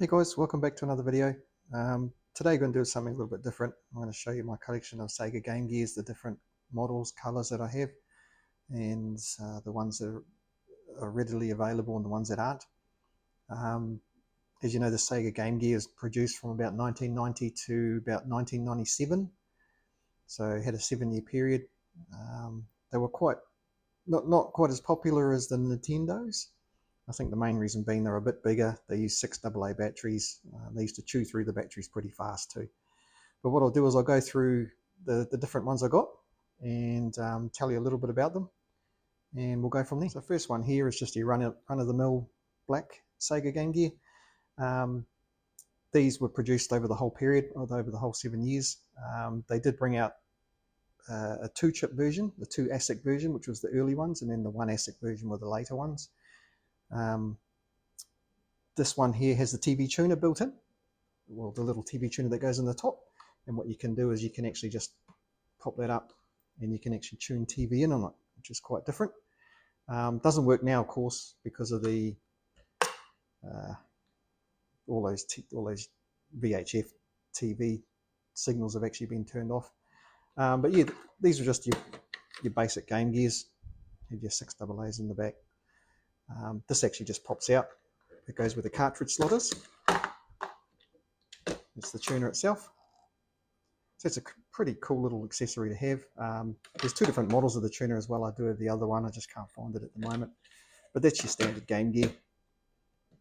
Hey guys, welcome back to another video. Today I'm going to do something a little bit different. I'm going to show you my collection of Sega Game Gears, the different models, colors that I have, and the ones that are readily available and the ones that aren't. As you know, the Sega Game Gear is produced from about 1990 to about 1997, so it had a 7-year period. They were quite not quite as popular as the Nintendos. I think the main reason being they're a bit bigger. They use 6AA batteries. They used to chew through the batteries pretty fast too. But what I'll do is I'll go through the different ones I got and tell you a little bit about them, and we'll go from there. So the first one here is just your run-of-the-mill black Sega Game Gear. These were produced over the whole period, over the whole 7 years. They did bring out a 2-chip version, the 2 ASIC version, which was the early ones, and then the 1 ASIC version were the later ones. This one here has the TV tuner built in, well, the little TV tuner that goes in the top, and what you can do is you can actually just pop that up and you can actually tune TV in on it, which is quite different. Doesn't work now, of course, because of the all those VHF TV signals have actually been turned off. But yeah, these are just your basic Game Gears. Have your 6 AA's in the back. This actually just pops out. It goes where the cartridge slot is. It's the tuner itself. So it's a pretty cool little accessory to have. There's 2 different models of the tuner as well. I do have the other one. I just can't find it at the moment. But that's your standard Game Gear,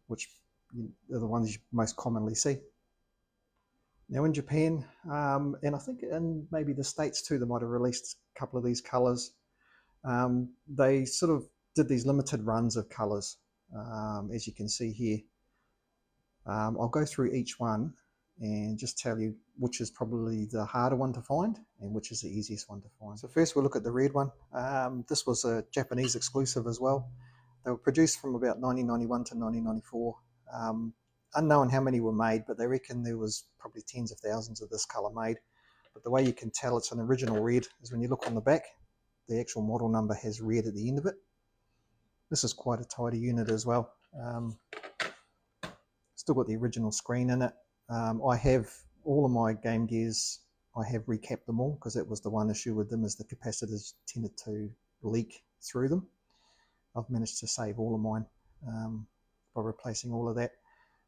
which are the ones you most commonly see. Now in Japan, and I think in maybe the States too, they might have released a couple of these colors. They sort of did these limited runs of colors, as you can see here. I'll go through each one and just tell you which is probably the harder one to find and which is the easiest one to find. So first we'll look at the red one. This was a Japanese exclusive as well. They were produced from about 1991 to 1994. Unknown how many were made, but they reckon there was probably tens of thousands of this color made. But the way you can tell it's an original red is when you look on the back, the actual model number has red at the end of it. This is quite a tidy unit as well. Still got the original screen in it. I have all of my Game Gears, I have recapped them all because that was the one issue with them, is the capacitors tended to leak through them. I've managed to save all of mine by replacing all of that.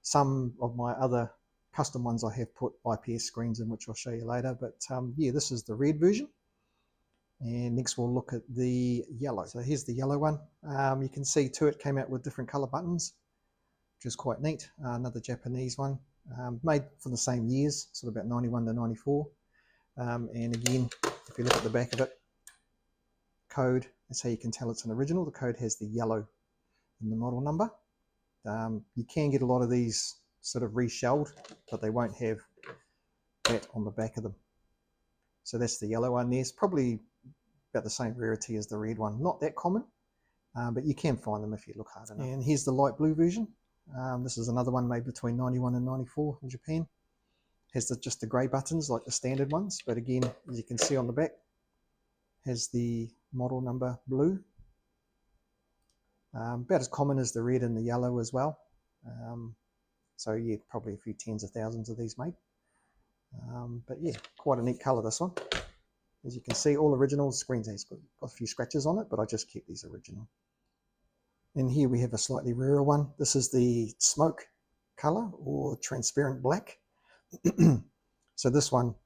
Some of my other custom ones I have put IPS screens in, which I'll show you later. But yeah, this is the red version. And next we'll look at the yellow. So here's the yellow one. You can see too, it came out with different color buttons, which is quite neat. Another Japanese one, made for the same years, sort of about 91 to 94. And again, if you look at the back of it, code, that's how you can tell it's an original. The code has the yellow in the model number. You can get a lot of these sort of reshelled, but they won't have that on the back of them. So that's the yellow one there. It's probably about the same rarity as the red one. Not that common, but you can find them if you look hard enough. And here's the light blue version. This is another one made between 91 and 94 in Japan. Has just the grey buttons like the standard ones, but again, as you can see on the back, has the model number blue. About as common as the red and the yellow as well. So yeah, probably a few tens of thousands of these made. But yeah, quite a neat colour, this one. As you can see, all original. Screens has got a few scratches on it, but I just kept these original. And here we have a slightly rarer one. This is the smoke colour, or transparent black. So this one,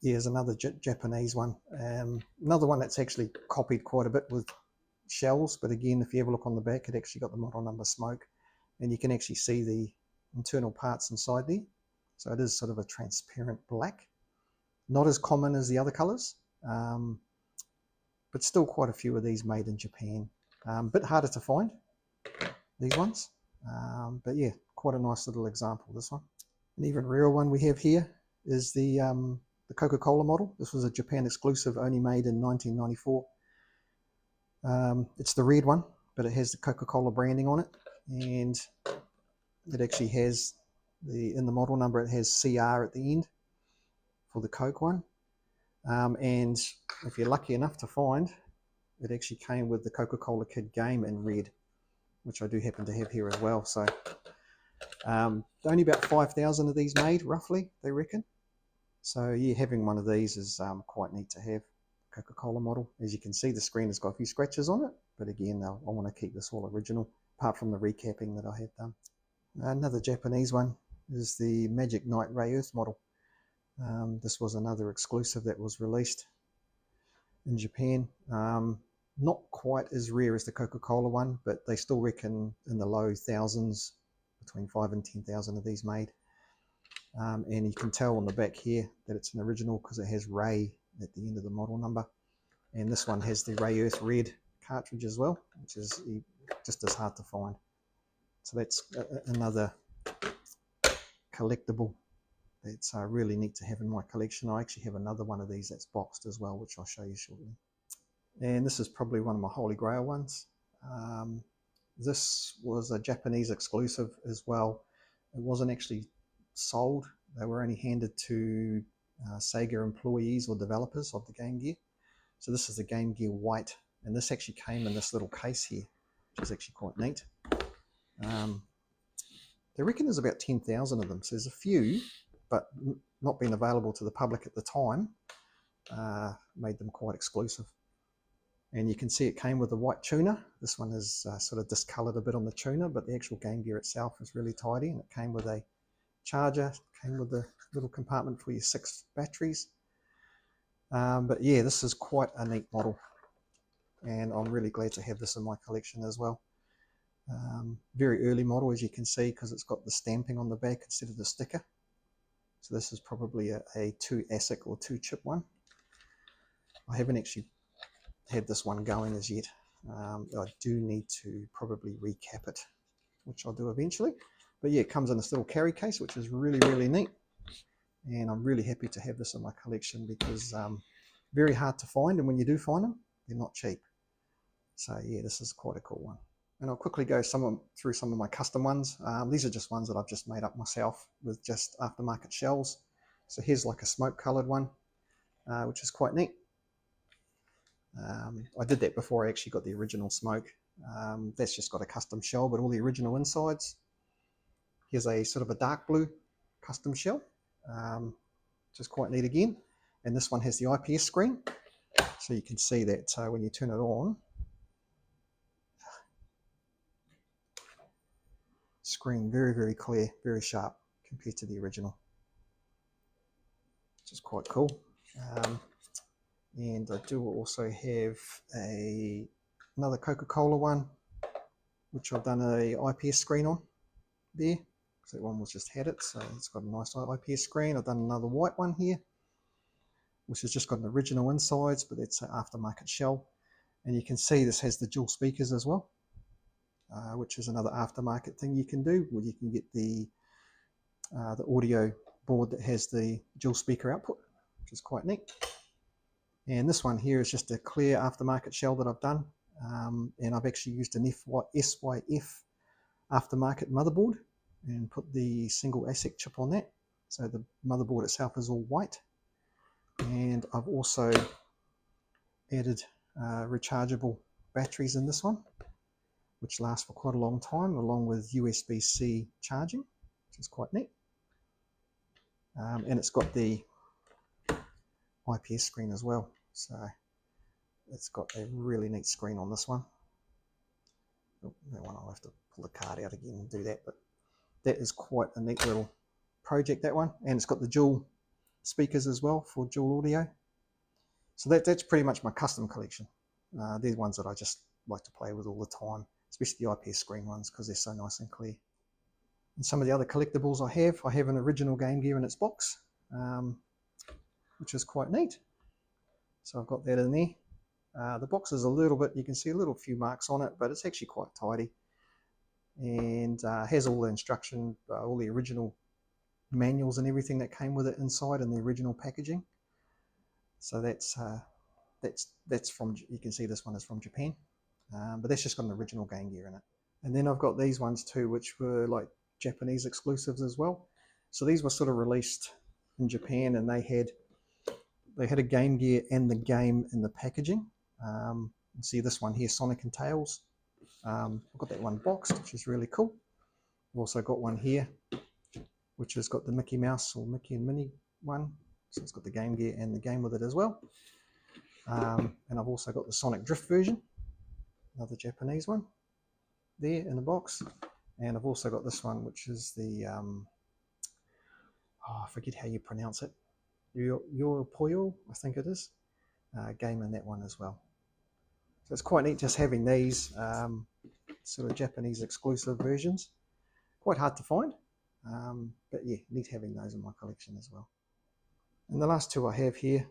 yeah, is another Japanese one. Another one that's actually copied quite a bit with shells, but again, if you ever look on the back, it actually got the model number smoke, and you can actually see the internal parts inside there. So it is sort of a transparent black. Not as common as the other colours, but still quite a few of these made in Japan. A bit harder to find, these ones, but yeah, quite a nice little example, this one. An even rarer one we have here is the Coca-Cola model. This was a Japan exclusive, only made in 1994. It's the red one, but it has the Coca-Cola branding on it, and it actually has in the model number, it has CR at the end for the Coke one. And if you're lucky enough to find, it actually came with the Coca-Cola Kid game in red, which I do happen to have here as well. So Only about 5,000 of these made, roughly, they reckon. So yeah, having one of these is quite neat to have. Coca-Cola model. As you can see, the screen has got a few scratches on it, but again, I want to keep this all original, apart from the recapping that I had done. Another Japanese one is the Magic Knight Ray Earth model. This was another exclusive that was released in Japan. Not quite as rare as the Coca-Cola one, but they still reckon in the low thousands, between 5 and 10,000 of these made. And you can tell on the back here that it's an original because it has Ray at the end of the model number. And this one has the Ray Earth Red cartridge as well, which is just as hard to find. So that's another collectible that's really neat to have in my collection. I actually have another one of these that's boxed as well, which I'll show you shortly. And this is probably one of my holy grail ones. This was a Japanese exclusive as well. It wasn't actually sold. They were only handed to Sega employees or developers of the Game Gear. So this is the Game Gear White, and this actually came in this little case here, which is actually quite neat. They reckon there's about 10,000 of them, so there's a few, but not being available to the public at the time made them quite exclusive. And you can see it came with a white tuner. This one is sort of discoloured a bit on the tuner, but the actual Game Gear itself is really tidy, and it came with a charger, came with a little compartment for your 6 batteries. But yeah, this is quite a neat model, and I'm really glad to have this in my collection as well. Very early model, as you can see, because it's got the stamping on the back instead of the sticker. So this is probably a 2 ASIC or 2 chip one. I haven't actually had this one going as yet. I do need to probably recap it, which I'll do eventually. But yeah, it comes in this little carry case, which is really, really neat. And I'm really happy to have this in my collection because very hard to find, and when you do find them, they're not cheap. So yeah, this is quite a cool one. And I'll quickly go through some of my custom ones. These are just ones that I've just made up myself with just aftermarket shells. So here's like a smoke colored one, which is quite neat. I did that before I actually got the original smoke. That's just got a custom shell, but all the original insides. Here's a sort of a dark blue custom shell, which is quite neat again. And this one has the IPS screen. So you can see that when you turn it on, screen very, very clear, very sharp compared to the original, which is quite cool. And I do also have another Coca-Cola one, which I've done a IPS screen on there. So that one was just had it, so it's got a nice IPS screen. I've done another white one here, which has just got an original insides, but it's an aftermarket shell. And you can see this has the dual speakers as well, which is another aftermarket thing you can do, where you can get the audio board that has the dual speaker output, which is quite neat. And this one here is just a clear aftermarket shell that I've done, and I've actually used an SYF aftermarket motherboard and put the single ASIC chip on that, so the motherboard itself is all white. And I've also added rechargeable batteries in this one, which last for quite a long time, along with USB-C charging, which is quite neat. And it's got the IPS screen as well, so it's got a really neat screen on this one. Oh, that one I'll have to pull the card out again and do that, but that is quite a neat little project, that one. And it's got the dual speakers as well for dual audio. So that's pretty much my custom collection. They're ones that I just like to play with all the time, especially the IPS screen ones, because they're so nice and clear. And some of the other collectibles I have an original Game Gear in its box, which is quite neat. So I've got that in there. The box is a little bit, you can see a little few marks on it, but it's actually quite tidy. And has all the instruction, all the original manuals and everything that came with it inside in the original packaging. So that's from, you can see this one is from Japan, but that's just got an original Game Gear in it. And then I've got these ones too, which were like Japanese exclusives as well. So these were sort of released in Japan, and they had a Game Gear and the game in the packaging. You can see this one here, Sonic and Tails. I've got that one boxed, which is really cool. I've also got one here, which has got the Mickey Mouse or Mickey and Minnie one. So it's got the Game Gear and the game with it as well. And I've also got the Sonic Drift version, another Japanese one, there in the box. And I've also got this one, which is the, I forget how you pronounce it, Your Poyo, I think it is, game in that one as well. So it's quite neat just having these sort of Japanese exclusive versions. Quite hard to find, but yeah, neat having those in my collection as well. And the last two I have here,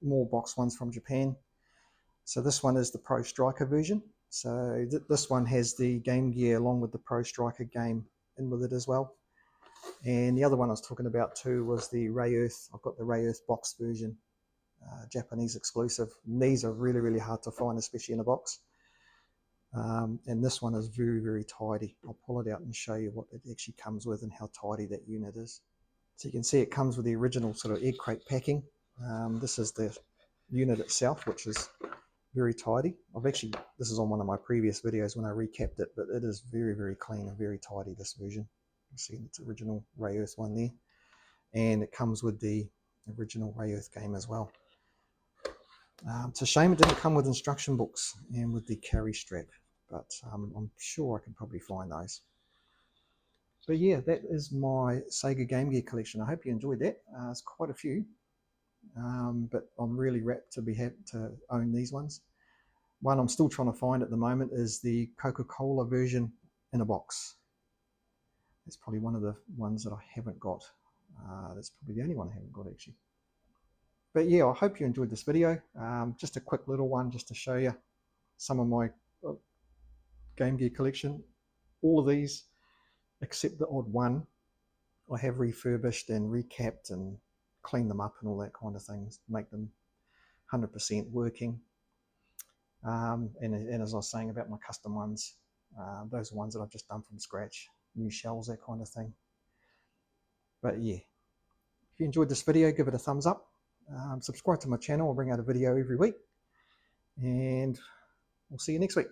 more box ones from Japan. So this one is the Pro Striker version. So this one has the Game Gear along with the Pro Striker game in with it as well. And the other one I was talking about too was the Ray Earth. I've got the Ray Earth box version, Japanese exclusive. And these are really, really hard to find, especially in a box. And this one is very, very tidy. I'll pull it out and show you what it actually comes with and how tidy that unit is. So you can see it comes with the original sort of egg crate packing. This is the unit itself, which is very tidy. This is on one of my previous videos when I recapped it, but it is very, very clean and very tidy, this version. You see its original Ray Earth one there. And it comes with the original Ray Earth game as well. It's a shame it didn't come with instruction books and with the carry strap, but I'm sure I can probably find those. But yeah, that is my Sega Game Gear collection. I hope you enjoyed that. It's quite a few, but I'm really rapt to be happy to own these ones. One I'm still trying to find at the moment is the Coca-Cola version in a box. It's probably one of the ones that I haven't got. That's probably the only one I haven't got actually. But yeah, I hope you enjoyed this video. Just a quick little one just to show you some of my Game Gear collection. All of these, except the odd one, I have refurbished and recapped and cleaned them up and all that kind of things, make them 100% working. And as I was saying about my custom ones, those are ones that I've just done from scratch, new shells, that kind of thing. But yeah, if you enjoyed this video, give it a thumbs up. Subscribe to my channel. I'll bring out a video every week. And we'll see you next week.